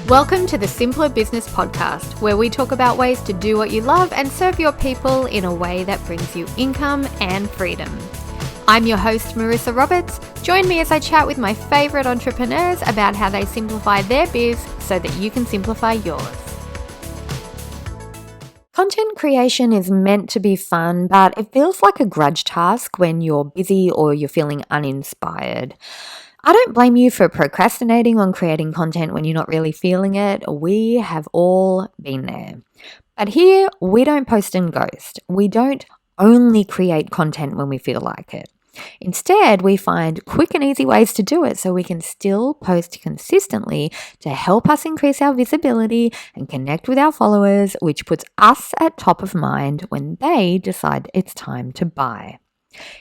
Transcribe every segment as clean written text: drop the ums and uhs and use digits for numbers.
Welcome to the Simpler Business Podcast, where we talk about ways to do what you love and serve your people in a way that brings you income and freedom. I'm your host, Marissa Roberts. Join me as I chat with my favorite entrepreneurs about how they simplify their biz so that you can simplify yours. Content creation is meant to be fun, but it feels like a grudge task when you're busy or you're feeling uninspired. I don't blame you for procrastinating on creating content when you're not really feeling it. We have all been there. But here, we don't post and ghost. We don't only create content when we feel like it. Instead, we find quick and easy ways to do it so we can still post consistently to help us increase our visibility and connect with our followers, which puts us at top of mind when they decide it's time to buy.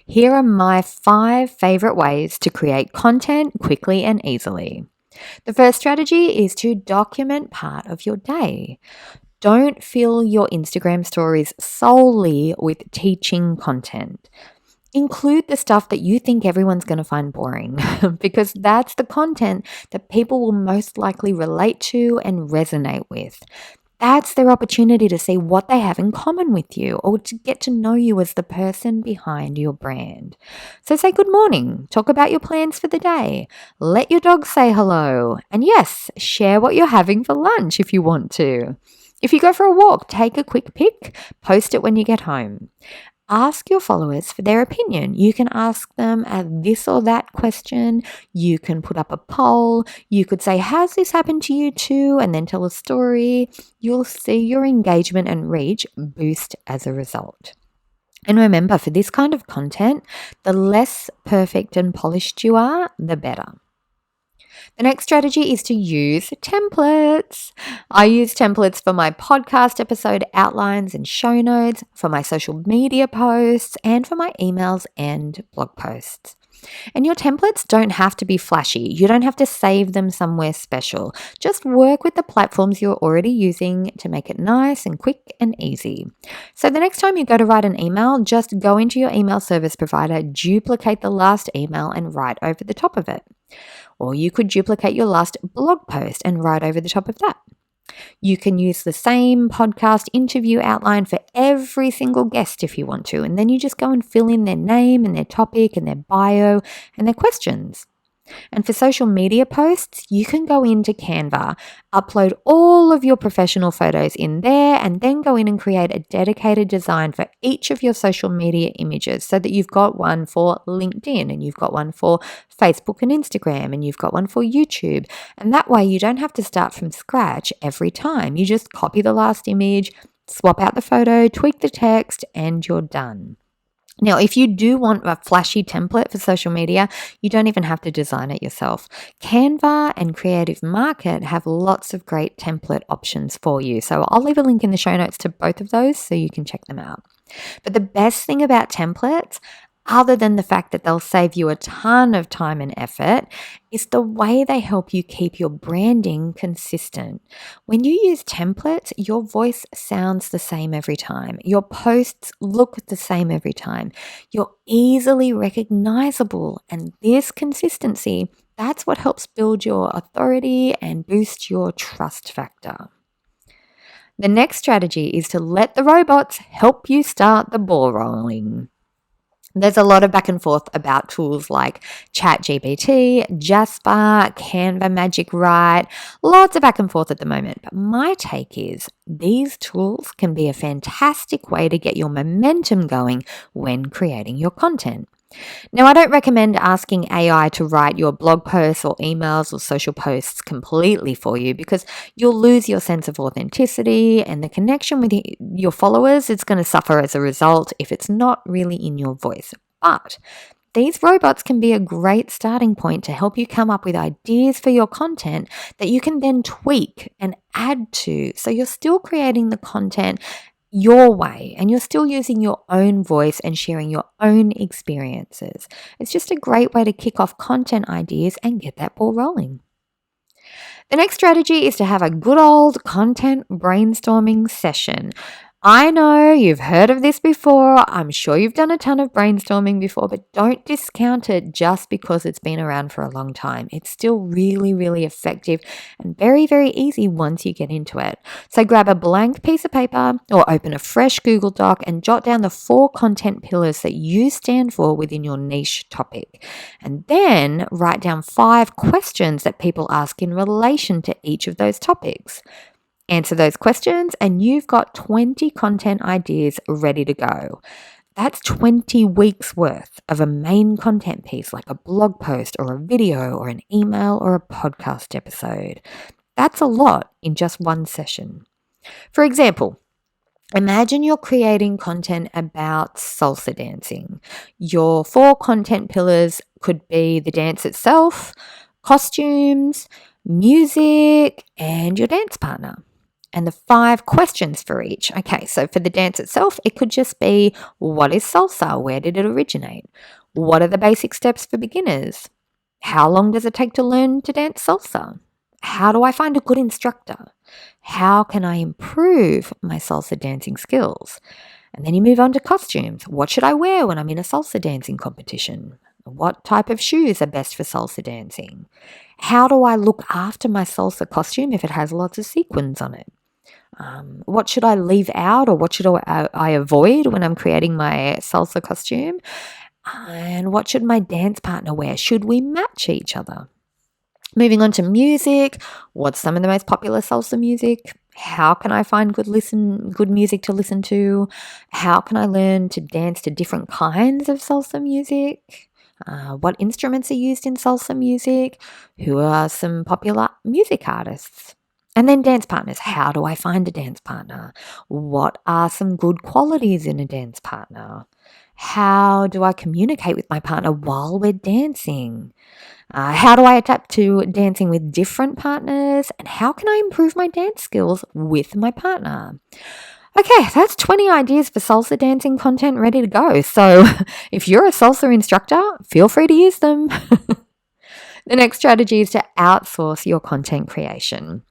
Here are my 5 favorite ways to create content quickly and easily. The first strategy is to document part of your day. Don't fill your Instagram stories solely with teaching content. Include the stuff that you think everyone's going to find boring because that's the content that people will most likely relate to and resonate with. That's their opportunity to see what they have in common with you or to get to know you as the person behind your brand. So say good morning, talk about your plans for the day, let your dog say hello, and yes, share what you're having for lunch if you want to. If you go for a walk, take a quick pic, post it when you get home. Ask your followers for their opinion. You can ask them a this or that question. You can put up a poll. You could say, has this happened to you too? And then tell a story. You'll see your engagement and reach boost as a result. And remember, for this kind of content, the less perfect and polished you are, the better. The next strategy is to use templates. I use templates for my podcast episode outlines and show notes, for my social media posts, and for my emails and blog posts. And your templates don't have to be flashy. You don't have to save them somewhere special. Just work with the platforms you're already using to make it nice and quick and easy. So the next time you go to write an email, just go into your email service provider, duplicate the last email, and write over the top of it. Or you could duplicate your last blog post and write over the top of that. You can use the same podcast interview outline for every single guest if you want to, and then you just go and fill in their name and their topic and their bio and their questions. And for social media posts, you can go into Canva, upload all of your professional photos in there, and then go in and create a dedicated design for each of your social media images so that you've got one for LinkedIn and you've got one for Facebook and Instagram and you've got one for YouTube. And that way you don't have to start from scratch every time. You just copy the last image, swap out the photo, tweak the text, and you're done. Now, if you do want a flashy template for social media, you don't even have to design it yourself. Canva and Creative Market have lots of great template options for you. So I'll leave a link in the show notes to both of those so you can check them out. But the best thing about templates, other than the fact that they'll save you a ton of time and effort, is the way they help you keep your branding consistent. When you use templates, your voice sounds the same every time. Your posts look the same every time. You're easily recognizable, and this consistency, that's what helps build your authority and boost your trust factor. The next strategy is to let the robots help you start the ball rolling. There's a lot of back and forth about tools like ChatGPT, Jasper, Canva Magic Write, lots of back and forth at the moment. But my take is these tools can be a fantastic way to get your momentum going when creating your content. Now, I don't recommend asking AI to write your blog posts or emails or social posts completely for you because you'll lose your sense of authenticity and the connection with your followers is going to suffer as a result if it's not really in your voice. But these robots can be a great starting point to help you come up with ideas for your content that you can then tweak and add to. So you're still creating the content your way and you're still using your own voice and sharing your own experiences. It's just a great way to kick off content ideas and get that ball rolling. The next strategy is to have a good old content brainstorming session. I know you've heard of this before. I'm sure you've done a ton of brainstorming before, but don't discount it just because it's been around for a long time. It's still really, really effective and very, very easy once you get into it. So grab a blank piece of paper or open a fresh Google Doc and jot down the 4 content pillars that you stand for within your niche topic. And then write down 5 questions that people ask in relation to each of those topics. Answer those questions and you've got 20 content ideas ready to go. That's 20 weeks worth of a main content piece like a blog post or a video or an email or a podcast episode. That's a lot in just one session. For example, imagine you're creating content about salsa dancing. Your 4 content pillars could be the dance itself, costumes, music, and your dance partner. And the 5 questions for each. Okay, so for the dance itself, it could just be, what is salsa? Where did it originate? What are the basic steps for beginners? How long does it take to learn to dance salsa? How do I find a good instructor? How can I improve my salsa dancing skills? And then you move on to costumes. What should I wear when I'm in a salsa dancing competition? What type of shoes are best for salsa dancing? How do I look after my salsa costume if it has lots of sequins on it? What should I leave out or what should I avoid when I'm creating my salsa costume? And what should my dance partner wear? Should we match each other? Moving on to music, what's some of the most popular salsa music? How can I find good music to listen to? How can I learn to dance to different kinds of salsa music? What instruments are used in salsa music? Who are some popular music artists? And then dance partners. How do I find a dance partner? What are some good qualities in a dance partner? How do I communicate with my partner while we're dancing? How do I adapt to dancing with different partners? And how can I improve my dance skills with my partner? Okay, that's 20 ideas for salsa dancing content ready to go. So if you're a salsa instructor, feel free to use them. The next strategy is to outsource your content creation.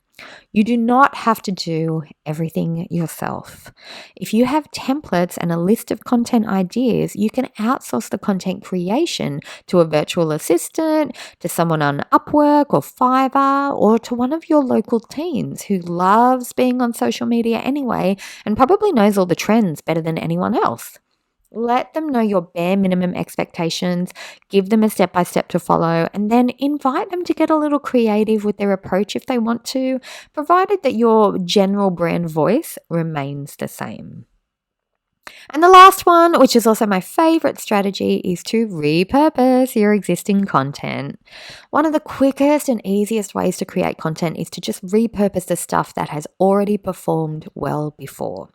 You do not have to do everything yourself. If you have templates and a list of content ideas, you can outsource the content creation to a virtual assistant, to someone on Upwork or Fiverr, or to one of your local teams who loves being on social media anyway and probably knows all the trends better than anyone else. Let them know your bare minimum expectations, give them a step-by-step to follow, and then invite them to get a little creative with their approach if they want to, provided that your general brand voice remains the same. And the last one, which is also my favorite strategy, is to repurpose your existing content. One of the quickest and easiest ways to create content is to just repurpose the stuff that has already performed well before.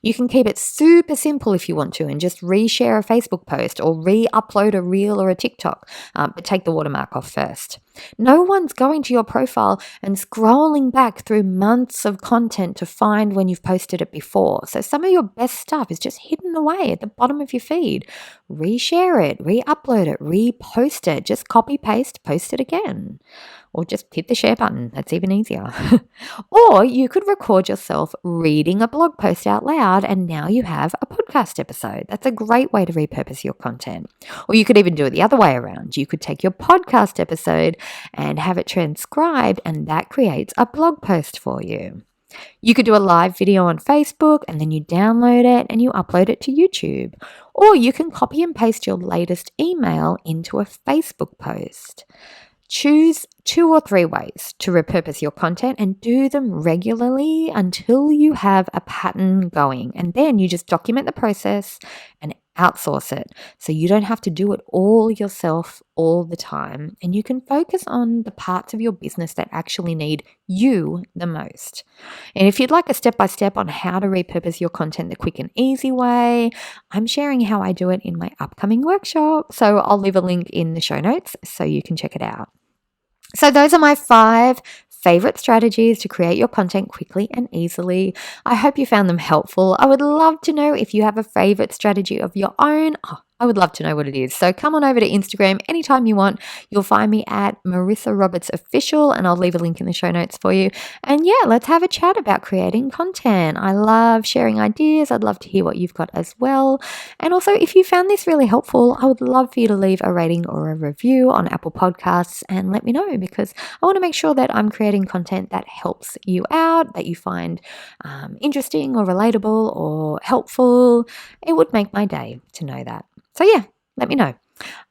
You can keep it super simple if you want to and just reshare a Facebook post or re-upload a reel or a TikTok, but take the watermark off first. No one's going to your profile and scrolling back through months of content to find when you've posted it before. So some of your best stuff is just hidden away at the bottom of your feed. Reshare it, re-upload it, repost it, just copy, paste, post it again. Or just hit the share button. That's even easier. Or you could record yourself reading a blog post out loud and now you have a podcast episode. That's a great way to repurpose your content. Or you could even do it the other way around. You could take your podcast episode and have it transcribed and that creates a blog post for you. You could do a live video on Facebook and then you download it and you upload it to YouTube. Or you can copy and paste your latest email into a Facebook post. Choose 2 or 3 ways to repurpose your content and do them regularly until you have a pattern going. And then you just document the process and outsource it so you don't have to do it all yourself all the time. And you can focus on the parts of your business that actually need you the most. And if you'd like a step-by-step on how to repurpose your content the quick and easy way, I'm sharing how I do it in my upcoming workshop. So I'll leave a link in the show notes so you can check it out. So those are my 5 favorite strategies to create your content quickly and easily. I hope you found them helpful. I would love to know if you have a favorite strategy of your own. I would love to know what it is. So come on over to Instagram anytime you want. You'll find me at Marissa Roberts Official, and I'll leave a link in the show notes for you. And yeah, let's have a chat about creating content. I love sharing ideas. I'd love to hear what you've got as well. And also, if you found this really helpful, I would love for you to leave a rating or a review on Apple Podcasts and let me know, because I want to make sure that I'm creating content that helps you out, that you find interesting or relatable or helpful. It would make my day to know that. So yeah, let me know.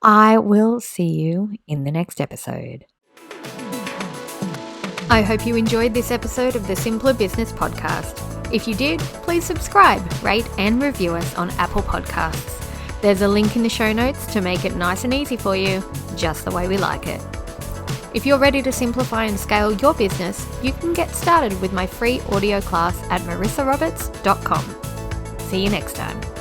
I will see you in the next episode. I hope you enjoyed this episode of the Simpler Business Podcast. If you did, please subscribe, rate and review us on Apple Podcasts. There's a link in the show notes to make it nice and easy for you, just the way we like it. If you're ready to simplify and scale your business, you can get started with my free audio class at marissaroberts.com. See you next time.